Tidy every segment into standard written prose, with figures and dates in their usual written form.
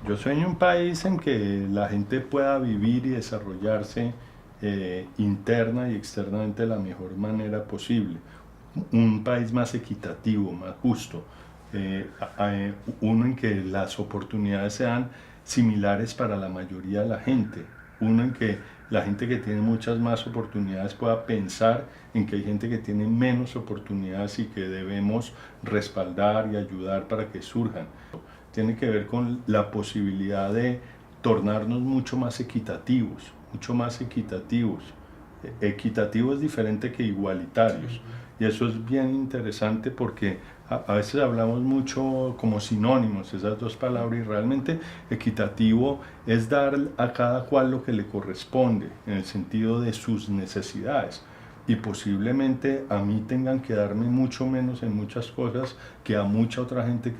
Yo sueño un país en que la gente pueda vivir y desarrollarse interna y externamente de la mejor manera posible. Un país más equitativo, más justo. eh, Uno en que las oportunidades sean similares para la mayoría de la gente. Uno en que la gente que tiene muchas más oportunidades pueda pensar en que hay gente que tiene menos oportunidades y que debemos respaldar y ayudar para que surjan. Tiene que ver con la posibilidad de tornarnos mucho más equitativos, mucho más equitativos. Equitativo es diferente que igualitarios. Y eso es bien interesante porque a veces hablamos mucho como sinónimos esas dos palabras y realmente equitativo es dar a cada cual lo que le corresponde en el sentido de sus necesidades y posiblemente a mí tengan que darme mucho menos en muchas cosas que a mucha otra gente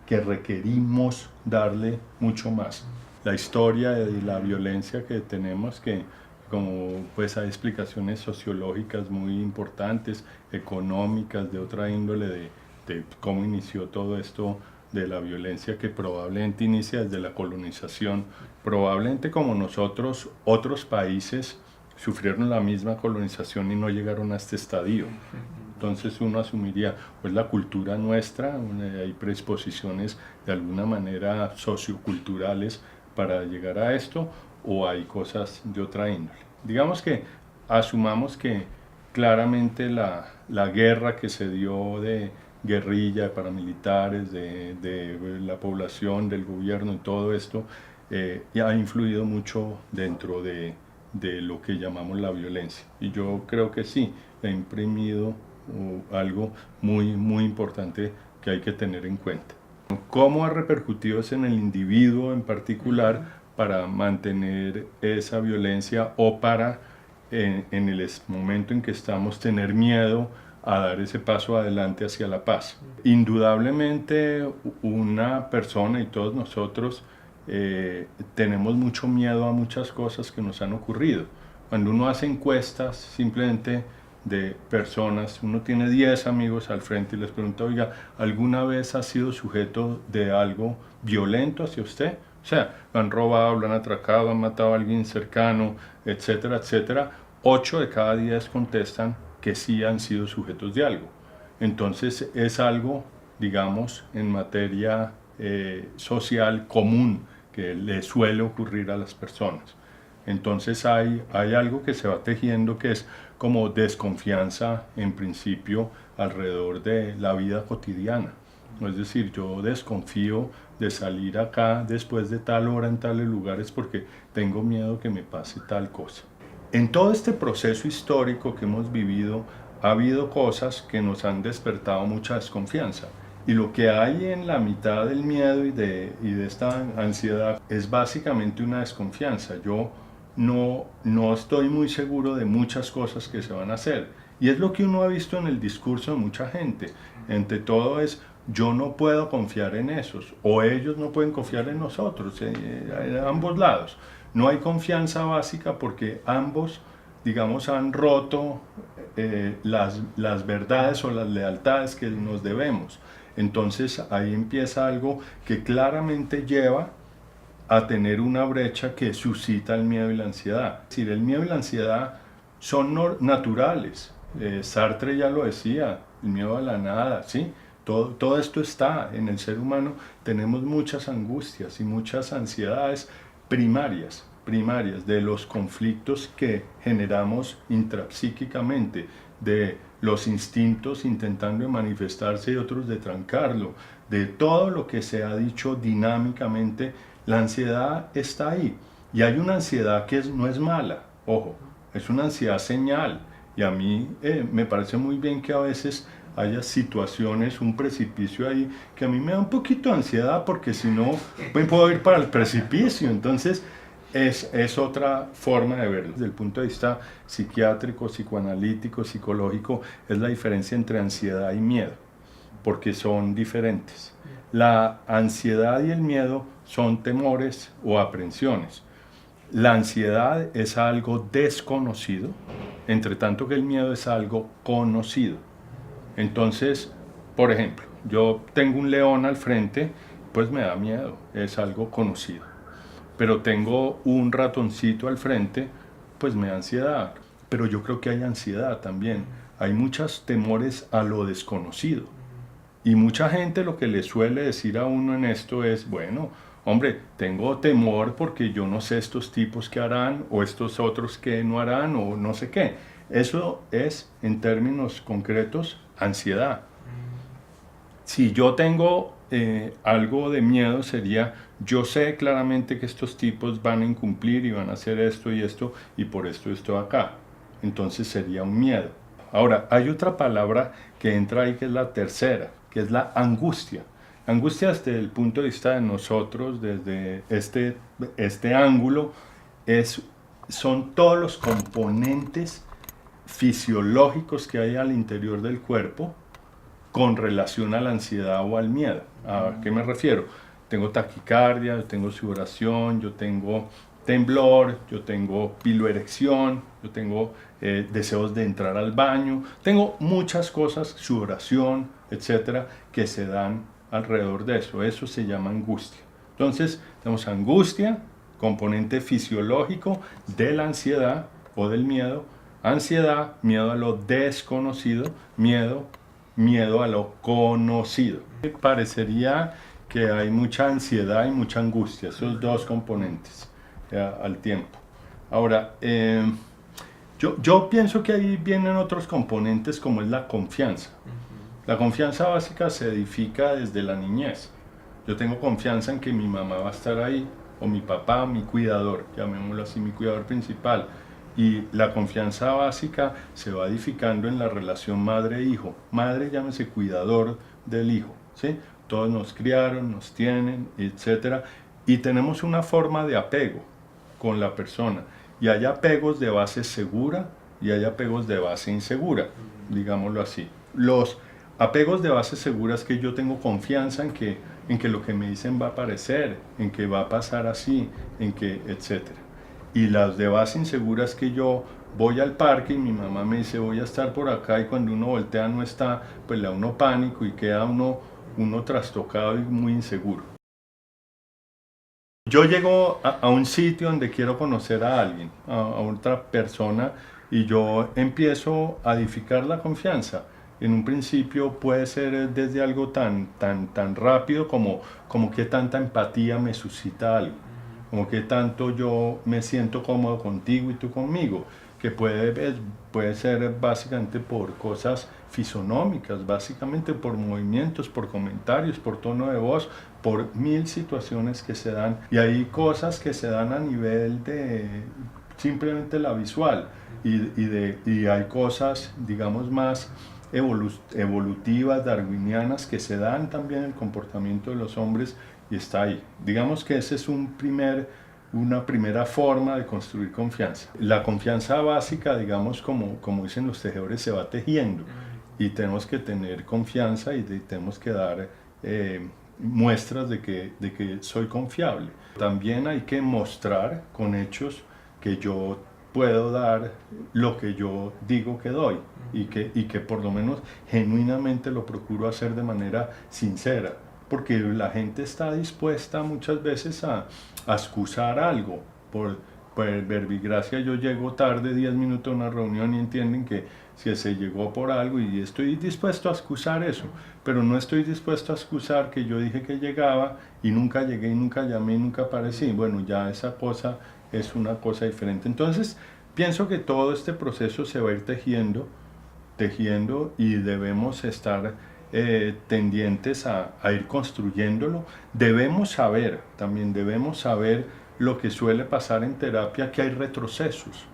que requerimos darle mucho más. La historia y la violencia que tenemos, que como pues hay explicaciones sociológicas muy importantes, económicas, de otra índole, de cómo inició todo esto de la violencia que probablemente inicia desde la colonización, probablemente como nosotros, otros países sufrieron la misma colonización y no llegaron a este estadio. Entonces uno asumiría, pues la cultura nuestra, hay predisposiciones de alguna manera socioculturales para llegar a esto, o hay cosas de otra índole. Digamos que asumamos que claramente la guerra que se dio de guerrilla, de paramilitares, de la población, del gobierno y todo esto, ha influido mucho dentro de lo que llamamos la violencia. Y yo creo que sí, ha imprimido algo muy importante que hay que tener en cuenta. ¿Cómo ha repercutido eso en el individuo en particular para mantener esa violencia o para en el momento en que estamos tener miedo a dar ese paso adelante hacia la paz? Indudablemente una persona y todos nosotros tenemos mucho miedo a muchas cosas que nos han ocurrido. Cuando uno hace encuestas simplemente de personas, uno tiene 10 amigos al frente y les pregunta, oiga, ¿alguna vez ha sido sujeto de algo violento hacia usted? O sea, lo han robado, lo han atracado, han matado a alguien cercano, etcétera, etcétera. 8 de cada 10 contestan que sí han sido sujetos de algo. Entonces es algo, digamos, en materia social común que le suele ocurrir a las personas. Entonces hay algo que se va tejiendo que es como desconfianza en principio alrededor de la vida cotidiana. Es decir, yo desconfío de salir acá después de tal hora en tales lugares porque tengo miedo que me pase tal cosa. En todo este proceso histórico que hemos vivido, ha habido cosas que nos han despertado mucha desconfianza. Y lo que hay en la mitad del miedo y de esta ansiedad es básicamente una desconfianza. Yo no estoy muy seguro de muchas cosas que se van a hacer. Y es lo que uno ha visto en el discurso de mucha gente. Entre todo es, yo no puedo confiar en esos, o ellos no pueden confiar en nosotros, en ambos lados. No hay confianza básica porque ambos, digamos, han roto las verdades o las lealtades que nos debemos. Entonces ahí empieza algo que claramente lleva a tener una brecha que suscita el miedo y la ansiedad. Es decir, el miedo y la ansiedad son naturales. Sartre ya lo decía, el miedo a la nada, ¿sí? Todo esto está en el ser humano. Tenemos muchas angustias y muchas ansiedades primarias de los conflictos que generamos intrapsíquicamente, de los instintos intentando manifestarse y otros de trancarlo, de todo lo que se ha dicho dinámicamente. La ansiedad está ahí y hay una ansiedad que no es mala, ojo, es una ansiedad señal y a mí me parece muy bien que a veces haya situaciones, un precipicio ahí, que a mí me da un poquito de ansiedad porque si no me puedo ir para el precipicio. Entonces es otra forma de verlo. Desde el punto de vista psiquiátrico, psicoanalítico, psicológico, es la diferencia entre ansiedad y miedo, porque son diferentes. La ansiedad y el miedo son temores o aprensiones. La ansiedad es algo desconocido, entre tanto que el miedo es algo conocido. Entonces, por ejemplo, yo tengo un león al frente pues me da miedo, es algo conocido. Pero tengo un ratoncito al frente, pues me da ansiedad. Pero yo creo que hay ansiedad también. Hay muchos temores a lo desconocido. Y mucha gente lo que le suele decir a uno en esto es, bueno, hombre, tengo temor porque yo no sé estos tipos qué harán o estos otros qué no harán o no sé qué. Eso es, en términos concretos, ansiedad. Si yo tengo algo de miedo sería, yo sé claramente que estos tipos van a incumplir y van a hacer esto y por esto estoy acá. Entonces sería un miedo. Ahora, hay otra palabra que entra ahí que es la tercera, que es la angustia. Angustia desde el punto de vista de nosotros, desde este ángulo, son todos los componentes fisiológicos que hay al interior del cuerpo con relación a la ansiedad o al miedo. ¿A qué me refiero? Tengo taquicardia, yo tengo sudoración, yo tengo temblor, yo tengo piloerección, yo tengo deseos de entrar al baño, tengo muchas cosas, sudoración, etcétera, que se dan alrededor de eso. Eso se llama angustia. Entonces, tenemos angustia, componente fisiológico de la ansiedad o del miedo, ansiedad, miedo a lo desconocido, miedo a lo conocido. Parecería que hay mucha ansiedad y mucha angustia, esos dos componentes al tiempo. Ahora, yo pienso que ahí vienen otros componentes como es la confianza. La confianza básica se edifica desde la niñez. Yo tengo confianza en que mi mamá va a estar ahí, o mi papá, mi cuidador, llamémoslo así, mi cuidador principal. Y la confianza básica se va edificando en la relación madre-hijo. Madre, llámese cuidador del hijo, ¿sí? Todos nos criaron, nos tienen, etc. Y tenemos una forma de apego con la persona. Y hay apegos de base segura y hay apegos de base insegura, digámoslo así. Los apegos de base segura es que yo tengo confianza en que lo que me dicen va a aparecer, en que va a pasar así, en que, etcétera. Y las de base insegura es que yo voy al parque y mi mamá me dice voy a estar por acá y cuando uno voltea no está, pues le da uno pánico y queda uno trastocado y muy inseguro. Yo llego a un sitio donde quiero conocer a alguien, a otra persona, y yo empiezo a edificar la confianza. En un principio puede ser desde algo tan rápido como que tanta empatía me suscita algo, como que tanto yo me siento cómodo contigo y tú conmigo, que puede ser básicamente por cosas fisonómicas, básicamente por movimientos, por comentarios, por tono de voz, por mil situaciones que se dan. Y hay cosas que se dan a nivel de simplemente la visual y hay cosas, digamos, más evolutivas, darwinianas, que se dan también en el comportamiento de los hombres y está ahí. Digamos que ese es una primera forma de construir confianza. La confianza básica, digamos, como dicen los tejedores, se va tejiendo y tenemos que tener confianza y tenemos que dar muestras de que soy confiable. También hay que mostrar con hechos que yo puedo dar lo que yo digo que doy y que por lo menos genuinamente lo procuro hacer de manera sincera, porque la gente está dispuesta muchas veces a excusar algo. Por verbigracia yo llego tarde 10 minutos a una reunión y entienden que si se llegó por algo y estoy dispuesto a excusar eso, pero no estoy dispuesto a excusar que yo dije que llegaba y nunca llegué y nunca llamé y nunca aparecí. Bueno, ya esa cosa es una cosa diferente. Entonces, pienso que todo este proceso se va a ir tejiendo y debemos estar tendientes a ir construyéndolo. También debemos saber lo que suele pasar en terapia, que hay retrocesos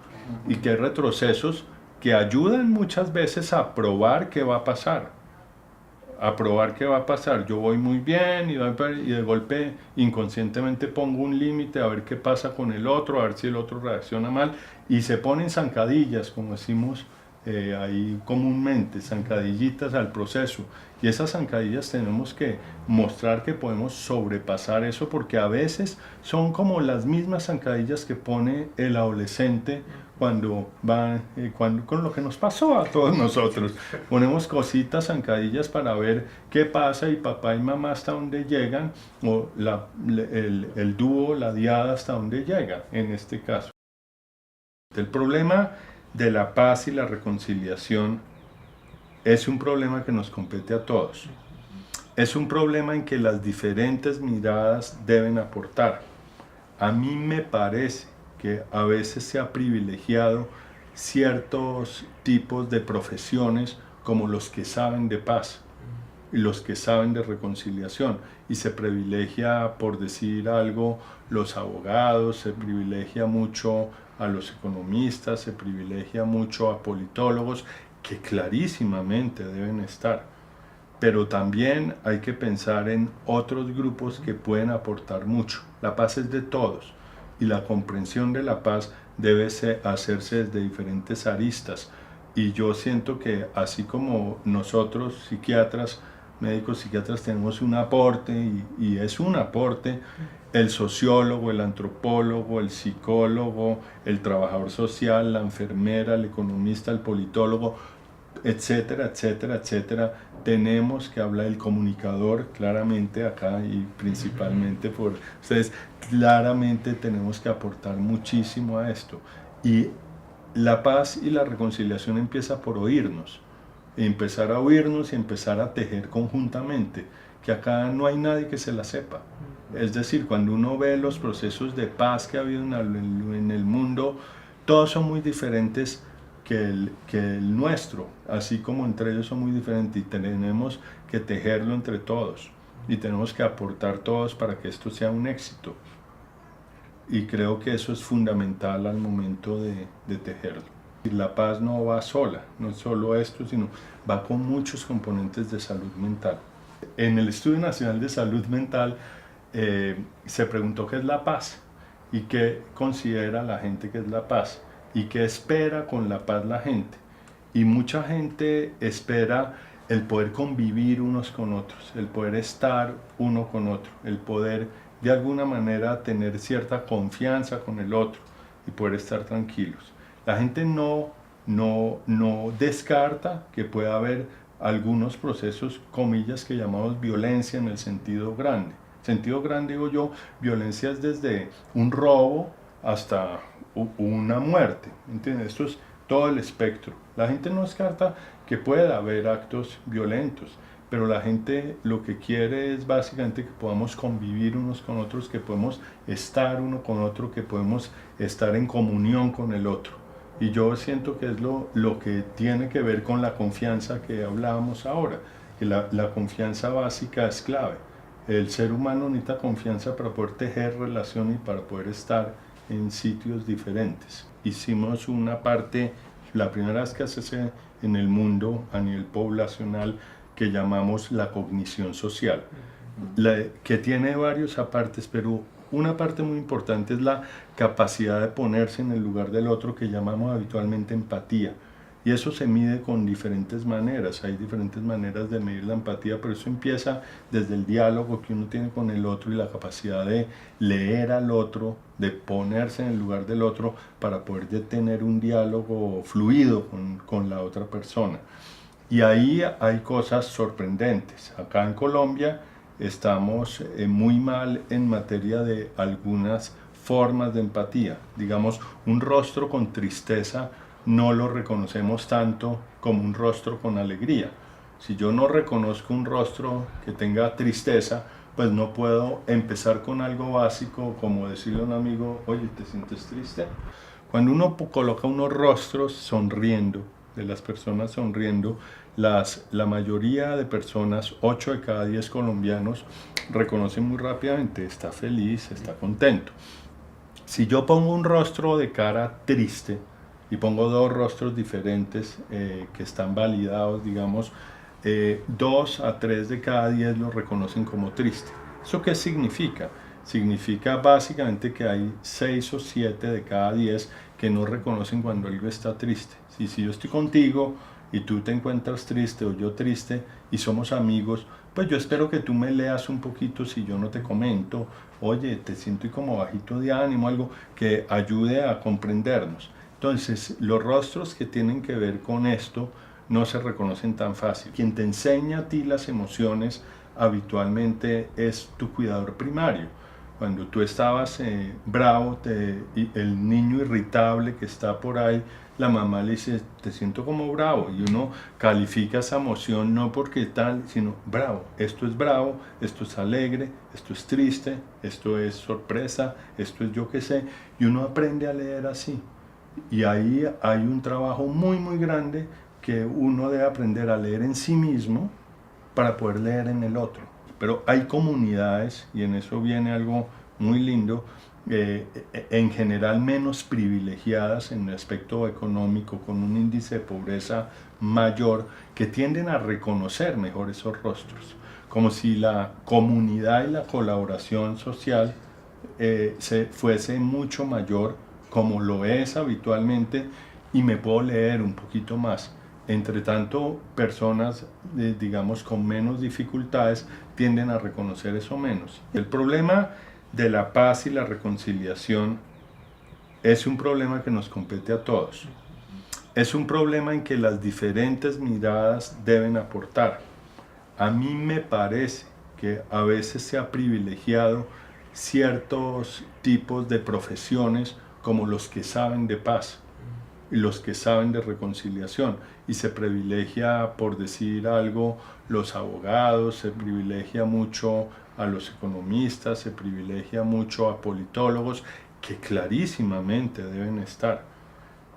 y que hay retrocesos que ayudan muchas veces a probar qué va a pasar. Yo voy muy bien y de golpe inconscientemente pongo un límite a ver qué pasa con el otro, a ver si el otro reacciona mal y se ponen zancadillas, como decimos ahí comúnmente, zancadillitas al proceso. Y esas zancadillas tenemos que mostrar que podemos sobrepasar eso porque a veces son como las mismas zancadillas que pone el adolescente con lo que nos pasó a todos nosotros. Ponemos cositas, zancadillas para ver qué pasa y papá y mamá hasta dónde llegan, o el dúo, la diada hasta dónde llega en este caso. El problema de la paz y la reconciliación es un problema que nos compete a todos. Es un problema en que las diferentes miradas deben aportar. A mí me parece que a veces se ha privilegiado ciertos tipos de profesiones como los que saben de paz y los que saben de reconciliación, y se privilegia, por decir algo, los abogados, se privilegia mucho a los economistas, se privilegia mucho a politólogos, que clarísimamente deben estar. Pero también hay que pensar en otros grupos que pueden aportar mucho. La paz es de todos y la comprensión de la paz debe hacerse desde diferentes aristas. Y yo siento que así como nosotros, psiquiatras, médicos psiquiatras, tenemos un aporte, y es un aporte, el sociólogo, el antropólogo, el psicólogo, el trabajador social, la enfermera, el economista, el politólogo, etcétera, etcétera, etcétera. Tenemos que hablar, el comunicador, claramente acá y principalmente por ustedes, claramente tenemos que aportar muchísimo a esto. Y la paz y la reconciliación empieza por oírnos, empezar a oírnos y empezar a tejer conjuntamente, que acá no hay nadie que se la sepa. Es decir, cuando uno ve los procesos de paz que ha habido en el mundo, todos son muy diferentes que el nuestro, así como entre ellos son muy diferentes, y tenemos que tejerlo entre todos y tenemos que aportar todos para que esto sea un éxito. Y creo que eso es fundamental al momento de tejerlo. La paz no va sola, no es solo esto, sino va con muchos componentes de salud mental. En el Estudio Nacional de Salud Mental se preguntó qué es la paz y qué considera la gente que es la paz y qué espera con la paz la gente. Y mucha gente espera el poder convivir unos con otros, el poder estar uno con otro, el poder de alguna manera tener cierta confianza con el otro y poder estar tranquilos. La gente no descarta que pueda haber algunos procesos, comillas, que llamamos violencia en el sentido grande. Sentido grande, digo yo, violencia es desde un robo hasta una muerte, ¿entiendes? Esto es todo el espectro. La gente no descarta que pueda haber actos violentos, pero la gente lo que quiere es básicamente que podamos convivir unos con otros, que podemos estar uno con otro, que podemos estar en comunión con el otro. Y yo siento que es lo que tiene que ver con la confianza que hablábamos ahora, que la confianza básica es clave. El ser humano necesita confianza para poder tejer relación y para poder estar en sitios diferentes. Hicimos una parte, la primera vez que hace en el mundo a nivel poblacional, que llamamos la cognición social, que tiene varios apartes, pero una parte muy importante es la capacidad de ponerse en el lugar del otro, que llamamos habitualmente empatía. Y eso se mide con diferentes maneras, hay diferentes maneras de medir la empatía, pero eso empieza desde el diálogo que uno tiene con el otro y la capacidad de leer al otro, de ponerse en el lugar del otro para poder tener un diálogo fluido con la otra persona. Y ahí hay cosas sorprendentes. Acá en Colombia estamos muy mal en materia de algunas formas de empatía. Digamos, un rostro con tristeza no lo reconocemos tanto como un rostro con alegría. Si yo no reconozco un rostro que tenga tristeza, pues no puedo empezar con algo básico como decirle a un amigo, oye, ¿te sientes triste? Cuando uno coloca unos rostros sonriendo, de las personas sonriendo, la mayoría de personas, 8 de cada 10 colombianos, reconocen muy rápidamente, está feliz, está contento. Si yo pongo un rostro de cara triste y pongo dos rostros diferentes que están validados, digamos, 2 a 3 de cada 10 lo reconocen como triste. ¿Eso qué significa? Significa básicamente que hay 6 o 7 de cada 10 que no reconocen cuando algo está triste. Si yo estoy contigo y tú te encuentras triste o yo triste y somos amigos, pues yo espero que tú me leas un poquito si yo no te comento, oye, te siento como bajito de ánimo, algo que ayude a comprendernos. Entonces, los rostros que tienen que ver con esto no se reconocen tan fácil. Quien te enseña a ti las emociones habitualmente es tu cuidador primario. Cuando tú estabas bravo, el niño irritable que está por ahí, la mamá le dice, te siento como bravo, y uno califica esa emoción no porque tal, sino bravo. Esto es alegre, esto es triste, esto es sorpresa, esto es yo qué sé, y uno aprende a leer así. Y ahí hay un trabajo muy, muy grande que uno debe aprender a leer en sí mismo para poder leer en el otro. Pero hay comunidades, y en eso viene algo muy lindo, en general menos privilegiadas en el aspecto económico, con un índice de pobreza mayor, que tienden a reconocer mejor esos rostros, como si la comunidad y la colaboración social fuese mucho mayor, como lo es habitualmente, y me puedo leer un poquito más. Entre tanto, personas, digamos, con menos dificultades tienden a reconocer eso menos. El problema de la paz y la reconciliación es un problema que nos compete a todos. Es un problema en que las diferentes miradas deben aportar. A mí me parece que a veces se ha privilegiado ciertos tipos de profesiones como los que saben de paz y los que saben de reconciliación, y se privilegia, por decir algo, los abogados, se privilegia mucho a los economistas, se privilegia mucho a politólogos, que clarísimamente deben estar.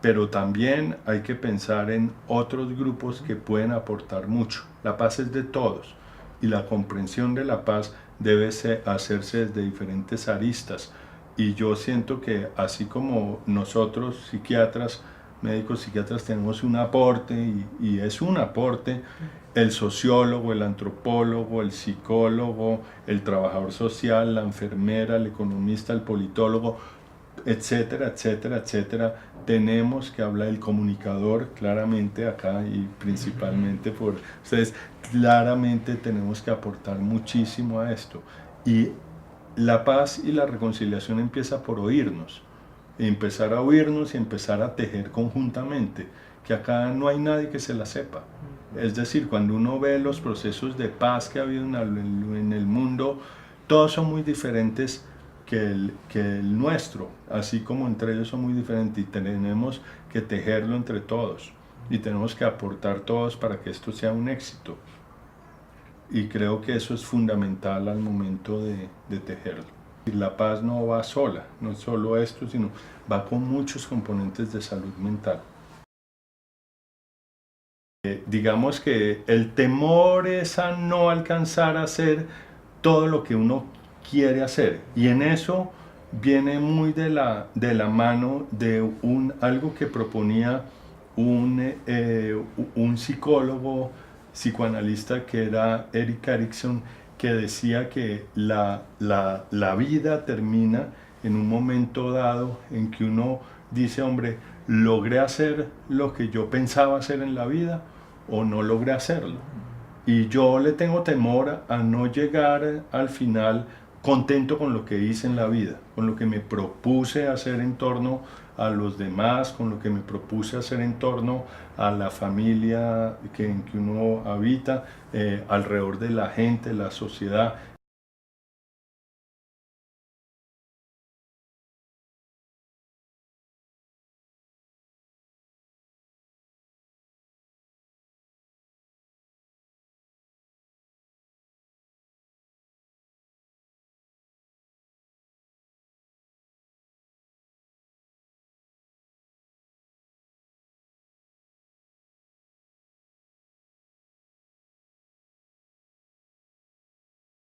Pero también hay que pensar en otros grupos que pueden aportar mucho. La paz es de todos, y la comprensión de la paz debe hacerse desde diferentes aristas. Y yo siento que así como nosotros, psiquiatras, médicos psiquiatras, tenemos un aporte, y es un aporte, el sociólogo, el antropólogo, el psicólogo, el trabajador social, la enfermera, el economista, el politólogo, etcétera, etcétera, etcétera. Tenemos que hablar, el comunicador, claramente acá, y principalmente por ustedes, claramente tenemos que aportar muchísimo a esto. Y la paz y la reconciliación empieza por oírnos, empezar a oírnos y empezar a tejer conjuntamente, que acá no hay nadie que se la sepa. Es decir, cuando uno ve los procesos de paz que ha habido en el mundo, todos son muy diferentes que el nuestro, así como entre ellos son muy diferentes, y tenemos que tejerlo entre todos, y tenemos que aportar todos para que esto sea un éxito. Y creo que eso es fundamental al momento de tejerlo. La paz no va sola, no es solo esto, sino va con muchos componentes de salud mental. Digamos que el temor es a no alcanzar a hacer todo lo que uno quiere hacer, y en eso viene muy de la mano de algo que proponía un psicólogo psicoanalista que era Erik Erikson, que decía que la vida termina en un momento dado en que uno dice, hombre, ¿logré hacer lo que yo pensaba hacer en la vida o no logré hacerlo? Y yo le tengo temor a no llegar al final contento con lo que hice en la vida, con lo que me propuse hacer en torno a los demás, con lo que me propuse hacer en torno a la familia en que uno habita, alrededor de la gente, la sociedad,